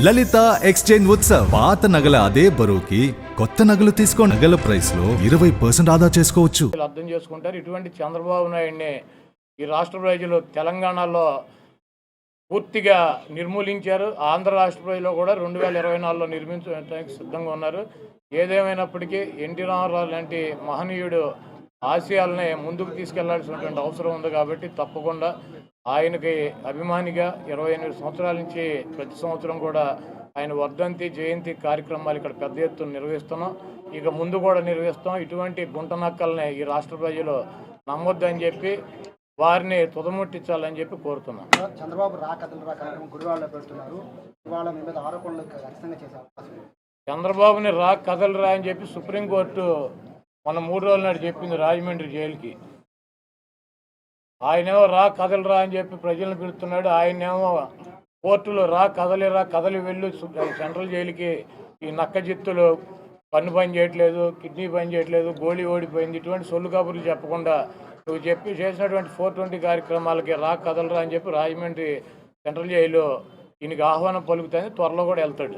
లలిత exchange Utsav. పాత నగల అదే బరువుకి కొత్త నగలు తీసుకో. నగల ప్రైస్ లో 20% ఆదా చేసుకోవచ్చు. అర్థం చేసుకుంటారు. ఇటువంటి చంద్రబాబు నాయుడిని ఈ రాష్ట్ర ప్రజలు తెలంగాణలో పూర్తిగా నిర్మూలించారు. ఆంధ్ర రాష్ట్ర ప్రజలు కూడా 2024లో నిర్మించడానికి సిద్ధంగా ఉన్నారు. ఏదేమైనప్పటికీ ఎన్టీ రామారావు లాంటి మహనీయుడు ఆశయాలని ముందుకు తీసుకెళ్లాల్సినటువంటి అవసరం ఉంది. కాబట్టి తప్పకుండా ఆయనకి అభిమానిగా 28 సంవత్సరాల నుంచి ప్రతి సంవత్సరం కూడా ఆయన వర్ధంతి జయంతి కార్యక్రమాలు ఇక్కడ పెద్ద ఎత్తున నిర్వహిస్తున్నాం. ఇక ముందు కూడా నిర్వహిస్తాం. ఇటువంటి గుంటనక్కల్ని ఈ రాష్ట్ర ప్రజలు నమ్మొద్దని చెప్పి వారిని తుదముట్టించాలని చెప్పి కోరుతున్నాం. చంద్రబాబు రా కథలు రా కార్యక్రమం గుడివాడలో పెడుతున్నారు. ఇవాళ మీ మీద ఆరోపణలు ఖచ్చితంగా చేసే అవకాశం ఉంది. చంద్రబాబుని రా కథలు రా అని చెప్పి సుప్రీంకోర్టు మన 3 రోజుల నాడు చెప్పింది రాజమండ్రి జైలుకి. ఆయనేమో రా కథలు రా అని చెప్పి ప్రజలను పిలుస్తున్నాడు. ఆయనేమో కోర్టులో రా కదలి వెళ్ళు సెంట్రల్ జైలుకి. ఈ నక్క జిత్తులు కన్ను పని చేయట్లేదు, కిడ్నీ పని చేయట్లేదు, గోళీ ఓడిపోయింది, ఇటువంటి సొల్లు కబుర్లు చెప్పకుండా నువ్వు చేసినటువంటి 420 కార్యక్రమాలకి రా కదలరా అని చెప్పి రాజమండ్రి సెంట్రల్ జైలు ఈయనకి ఆహ్వానం పలుకుతుంది. త్వరలో కూడా వెళ్తాడు.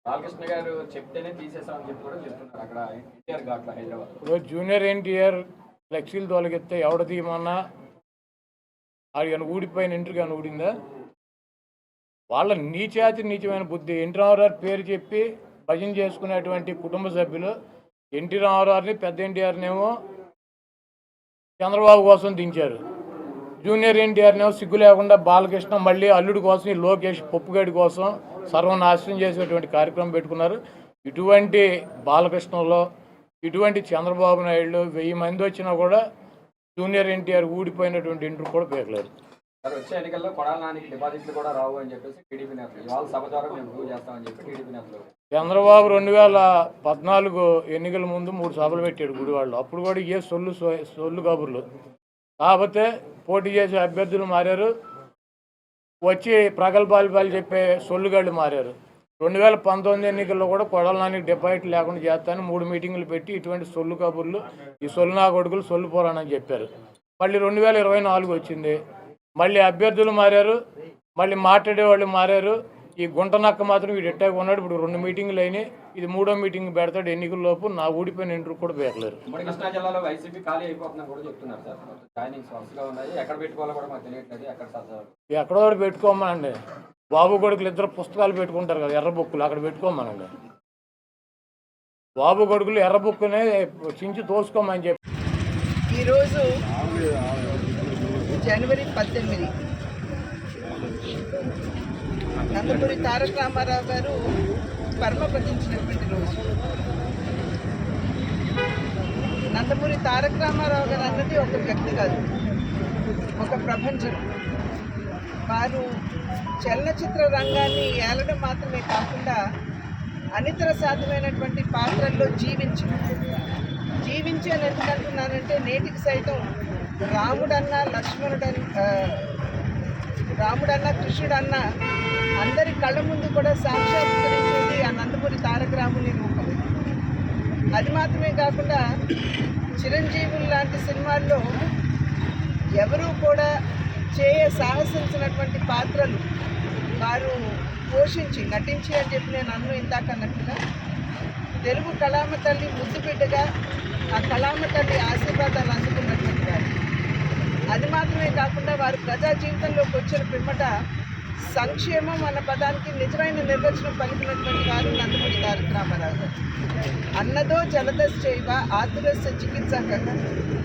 బాలకృష్ణ గారు చెప్తేనే తీసేసామని చెప్పి కూడా చెప్తున్నారు అక్కడ ఎన్టీఆర్ ఘాట్లో హైదరాబాద్. ఇప్పుడు జూనియర్ ఎన్టీఆర్ ఫ్లెక్సీలు తొలగిస్తే ఎవడ తీయమన్నా అది కానీ ఊడిపోయిన ఇంటికి కానీ ఊడిందా? వాళ్ళ నీచమైన బుద్ధి. ఎన్టీ రామారావు పేరు చెప్పి భజన చేసుకునేటువంటి కుటుంబ సభ్యులు ఎన్టీ రామారావుని పెద్ద ఎన్టీఆర్నేమో చంద్రబాబు కోసం దించారు. జూనియర్ ఎన్టీఆర్నేమో సిగ్గు లేకుండా బాలకృష్ణ మళ్ళీ అల్లుడి కోసం ఈ లోకేష్ పప్పుగడి కోసం సర్వనాశనం చేసేటువంటి కార్యక్రమం పెట్టుకున్నారు. ఇటువంటి బాలకృష్ణలో ఇటువంటి చంద్రబాబు నాయుడు 1000 మంది వచ్చినా కూడా జూనియర్ ఎన్టీఆర్ ఊడిపోయినటువంటి ఇంటర్ కూడా పేర్లేరు. వచ్చే ఎన్నికల్లో కొడాల నానికి డిపాజిట్లు కూడా రావు అని చెప్పేసి టీడీపీ నేతలు ఇవాళ సభ ద్వారా మేము ప్రూవ్ చేస్తామని చెప్పి టీడీపీ నేతలు. చంద్రబాబు 2014 ఎన్నికల ముందు 3 సభలు పెట్టాడు గుడివాడలో. అప్పుడు కూడా ఏ సొల్లు కబుర్లు. కాకపోతే పోటీ చేసే అభ్యర్థులు మారారు, వచ్చి ప్రగల్భాలు చెప్పే సొల్లుగాళ్ళు మారారు. 2019 ఎన్నికల్లో కూడా కొడాల నానికి డిపాజిట్ లేకుండా చేస్తానని 3 మీటింగులు పెట్టి ఇటువంటి సొల్లు కబుర్లు, ఈ సొల్లు నా కొడుకులు సొల్లు పోరానని చెప్పారు. మళ్ళీ 2024 వచ్చింది, మళ్ళీ అభ్యర్థులు మారారు, మళ్ళీ మాట్లాడేవాళ్ళు మారారు. ఈ గుంటనక్క మాత్రం వీడు ఎట్టాగా ఉన్నాడు. ఇప్పుడు 2 మీటింగులు అయినాయి, ఇది 3వ మీటింగ్ పెడతాడు. ఎన్నికల్లోపు నా ఊడిపోయిన ఇంటర్ కూడా పేర్లేరు. కృష్ణా జిల్లాలో వైసీపీ ఖాళీ అయిపోతుందని కూడా చెప్తున్నారు సార్. జాయినింగ్స్ వరుసగా ఉన్నాయి, ఎక్కడ పెట్టుకోవాలో కూడా మాకు తెలియట్లేదు. ఎక్కడో పెట్టుకోమనండి. బాబు కొడుకులు 2 పుస్తకాలు పెట్టుకుంటారు కదా, ఎర్ర బుక్కులు, అక్కడ పెట్టుకోమనండి. బాబు కొడుకులు ఎర్ర బుక్కునే చించి తోసుకోమని చెప్పి. ఈరోజు జనవరి 18 నందమూరి తారక రామారావు గారు పరమపదించినటువంటి రోజు. నందమూరి తారక రామారావు గారు అన్నది ఒక వ్యక్తి కాదు, ఒక ప్రపంచం. వారు చలనచిత్ర రంగాన్ని ఏలడం మాత్రమే కాకుండా అనితర సాధ్యమైనటువంటి పాత్రల్లో జీవించి అని ఎందుకంటున్నానంటే నేటికి సైతం రాముడన్నా కృష్ణుడన్న అందరి కళ్ళ ముందు కూడా సాక్షాత్కరించేది ఆ నందమూరి తారక రాముని రూపం. అది మాత్రమే కాకుండా చిరంజీవులు లాంటి సినిమాల్లో ఎవరూ కూడా సాహసించినటువంటి పాత్రలు వారు పోషించి నటించి అని చెప్పి నేను ఇందాక అన్నట్టుగా తెలుగు కళామ తల్లి ముద్దు బిడ్డగా ఆ కళామ తల్లి ఆశీర్వాదాలు అందుకున్నటువంటి వారు. అది మాత్రమే కాకుండా వారు ప్రజా జీవితంలోకి వచ్చిన పిమ్మట సంక్షేమం అన్న పదానికి నిజమైన నిర్వచనం పలికినటువంటి వారు నందమూరి తారక రామారావు గారు. అన్నదో జలదశ్చైవ ఆతురస్య చికిత్సక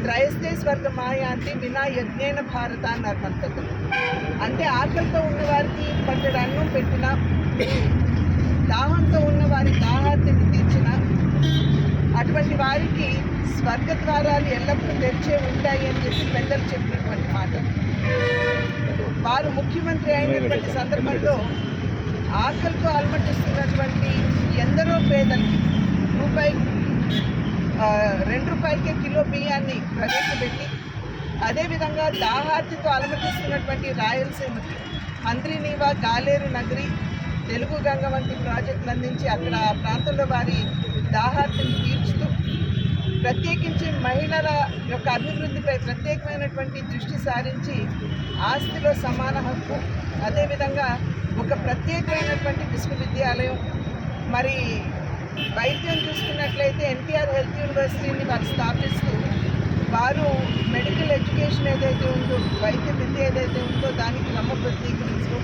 త్రయస్తే స్వర్గ మాయాంతి వినా యజ్ఞేన భారత అన్నారు పంతలు. అంటే ఆకలితో ఉన్నవారికి పట్టెడు అన్నం పెట్టిన, దాహంతో ఉన్న వారి దాహార్తిని తీర్చిన, అటువంటి వారికి స్వర్గద్వారాలు ఎల్లప్పుడూ తెరిచే ఉంటాయి అని చెప్పి పెద్దలు చెప్పినటువంటి మాట. వారు ముఖ్యమంత్రి అయినటువంటి సందర్భంలో ఆకలితో అలమటిస్తున్నటువంటి ఎందరో పేదలకి ₹2కే కిలో బియ్యాన్ని ప్రవేశపెట్టి, అదేవిధంగా దాహార్తితో అలమటిస్తున్నటువంటి రాయలసీమకి హంద్రీనీవా, గాలేరు నగరి, తెలుగు గంగ వంటి ప్రాజెక్టులు అందించి అక్కడ ఆ ప్రాంతంలో వారి దాహార్తిని తీర్చుతూ ప్రత్యేకించి మహిళల యొక్క అభివృద్ధిపై ప్రత్యేకమైనటువంటి దృష్టి సారించి ఆస్తిలో సమాన హక్కు, అదేవిధంగా ఒక ప్రత్యేకమైనటువంటి విశ్వవిద్యాలయం, మరి వైద్యం చూసుకున్నట్లయితే ఎన్టీఆర్ హెల్త్ యూనివర్సిటీని వారు స్థాపిస్తూ వారు మెడికల్ ఎడ్యుకేషన్ ఏదైతే ఉందో, వైద్య విద్య ఏదైతే ఉందో దానికి ప్రత్యేకించు,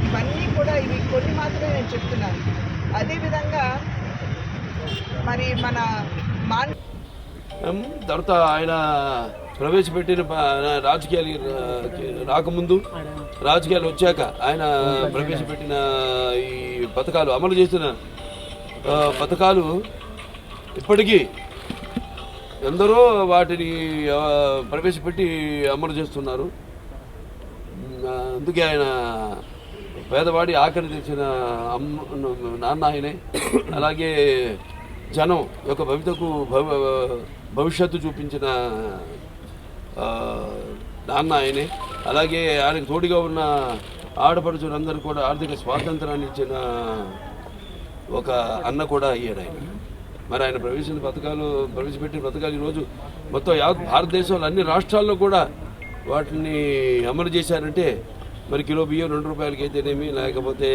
ఇవన్నీ కూడా ఇవి కొన్ని మాత్రమే నేను చెప్తున్నాను. అదేవిధంగా మరి మన తర్వాత ఆయన ప్రవేశపెట్టిన రాజకీయాలు రాకముందు, రాజకీయాలు వచ్చాక ఆయన ప్రవేశపెట్టిన ఈ పథకాలు, అమలు చేసిన పథకాలు ఇప్పటికీ ఎందరో వాటిని ప్రవేశపెట్టి అమలు చేస్తున్నారు. అందుకే ఆయన పేదవాడి ఆఖరి తెచ్చిన నాన్న ఆయనే. అలాగే జనం యొక్క భవిష్యత్తు చూపించిన నాన్న ఆయనే. అలాగే ఆయనకు తోడుగా ఉన్న ఆడపడుచులందరూ కూడా ఆర్థిక స్వాతంత్రాన్ని ఇచ్చిన ఒక అన్న కూడా అయ్యాడు ఆయన. మరి ఆయన ప్రవేశపెట్టిన పథకాలు ఈరోజు మొత్తం భారతదేశంలో అన్ని రాష్ట్రాల్లో కూడా వాటిని అమలు చేశారంటే మరి కిలో బియ్యం 2 రూపాయలకి అయితేనేమి, లేకపోతే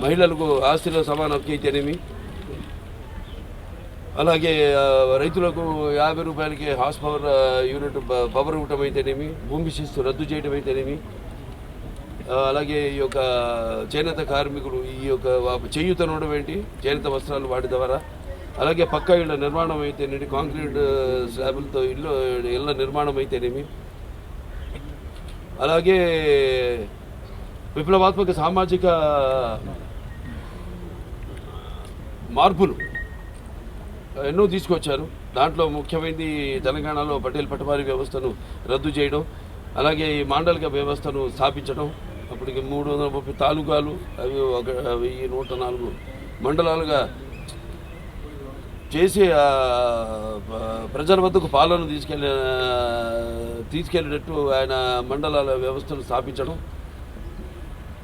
మహిళలకు ఆస్తిలో సమాన హక్కు అయితేనేమి, అలాగే రైతులకు 50 రూపాయలకి హార్స్ పవర్ యూనిట్ పవర్ ఇవ్వటం అయితేనేమి, భూమి శిస్తు రద్దు చేయడం అయితేనేమి, అలాగే ఈ యొక్క చేనేత కార్మికులు ఈ యొక్క చేయూతనడం ఏంటి, చేనేత వస్త్రాలు వాటి ద్వారా, అలాగే పక్కా ఇళ్ళ నిర్మాణం అయితేనేమి, కాంక్రీట్ స్లాబులతో ఇళ్ళ నిర్మాణం అయితేనేమి, అలాగే విప్లవాత్మక సామాజిక మార్పులు ఎన్నో తీసుకొచ్చారు. దాంట్లో ముఖ్యమైనది తెలంగాణలో పటేల్ పటవారీ వ్యవస్థను రద్దు చేయడం, అలాగే ఈ మాండలిక వ్యవస్థను స్థాపించడం. అప్పటికి 330 తాలూకాలు, అవి 1104 మండలాలుగా చేసి ప్రజల వద్దకు పాలన తీసుకెళ్ళేటట్టు ఆయన మండలాల వ్యవస్థను స్థాపించడం.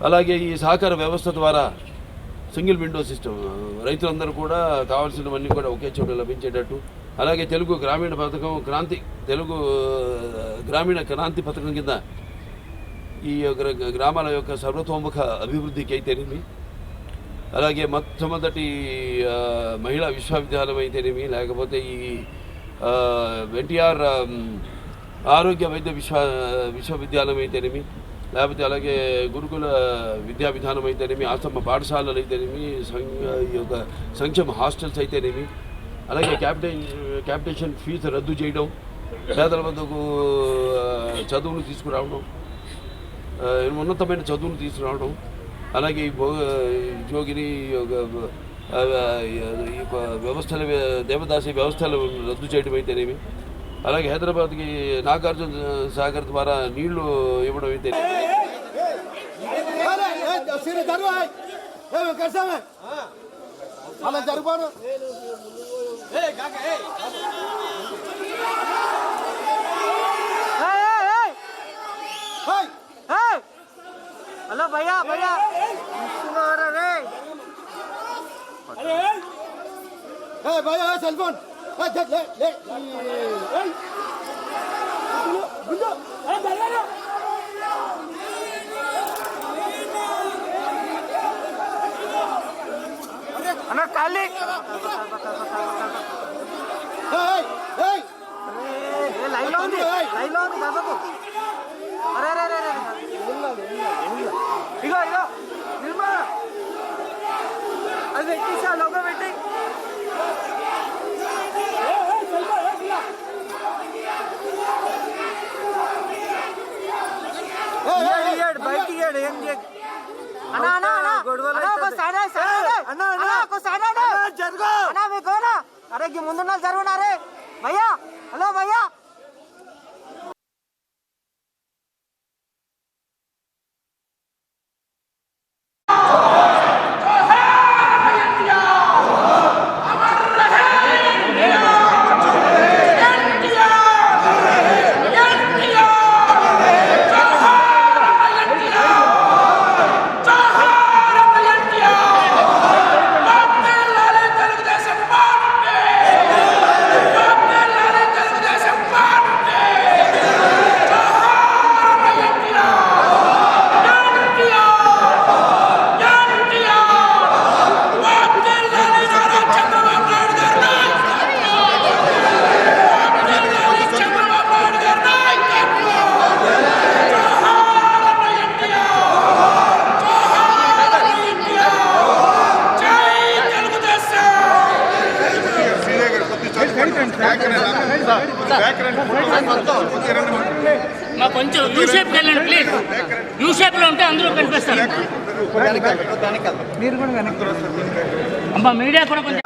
అలాగే ఈ సహకార వ్యవస్థ ద్వారా సింగిల్ విండో సిస్టమ్, రైతులందరూ కూడా కావాల్సినవన్నీ కూడా ఒకే చోట లభించేటట్టు. అలాగే తెలుగు గ్రామీణ పథకం తెలుగు గ్రామీణ క్రాంతి పథకం కింద ఈ గ్రామాల యొక్క సర్వతోముఖ అభివృద్ధికి అయితేనేమి, అలాగే మొట్టమొదటి మహిళా విశ్వవిద్యాలయం అయితేనేమి, లేకపోతే ఈ ఎన్టీఆర్ ఆరోగ్య వైద్య విశ్వవిద్యాలయం అయితేనేమి, లేకపోతే అలాగే గురుకుల విద్యా విధానం అయితేనేమి, ఆశ్రమ పాఠశాలలు అయితేనేమి, ఈ యొక్క సంక్షేమ హాస్టల్స్ అయితేనేమి, అలాగే క్యాపిటేషన్ ఫీజు రద్దు చేయడం, పేదల వద్దకు చదువులు తీసుకురావడం, ఉన్నతమైన చదువులు తీసుకురావడం, అలాగే ఈ జోగిని వ్యవస్థల దేవదాసి వ్యవస్థలు రద్దు చేయడం అయితేనేమి, అలాగే హైదరాబాద్కి నాగార్జున సాగర్ ద్వారా నీళ్లు ఇవ్వడం అయితే అలా జరగదు. హలో భయ్యా భయ్యా భయ్యా సెల్ ఫోన్ అన్న ఖాళీ లైన్లో ఉంది బాబు. అరే రే రే ఇగో ఇగో నిర్మా అది పెట్టేసా లోగో పెట్టి బయటికి ఏం అరే ముందున్న జరుగునారే భయ్యా. హలో భయ్యా మా కొంచెం యూ షేప్కి వెళ్ళండి ప్లీజ్. యూ షేప్లో ఉంటే అందరూ కనిపిస్తారు. అమ్మా మీడియా కూడా కొంచెం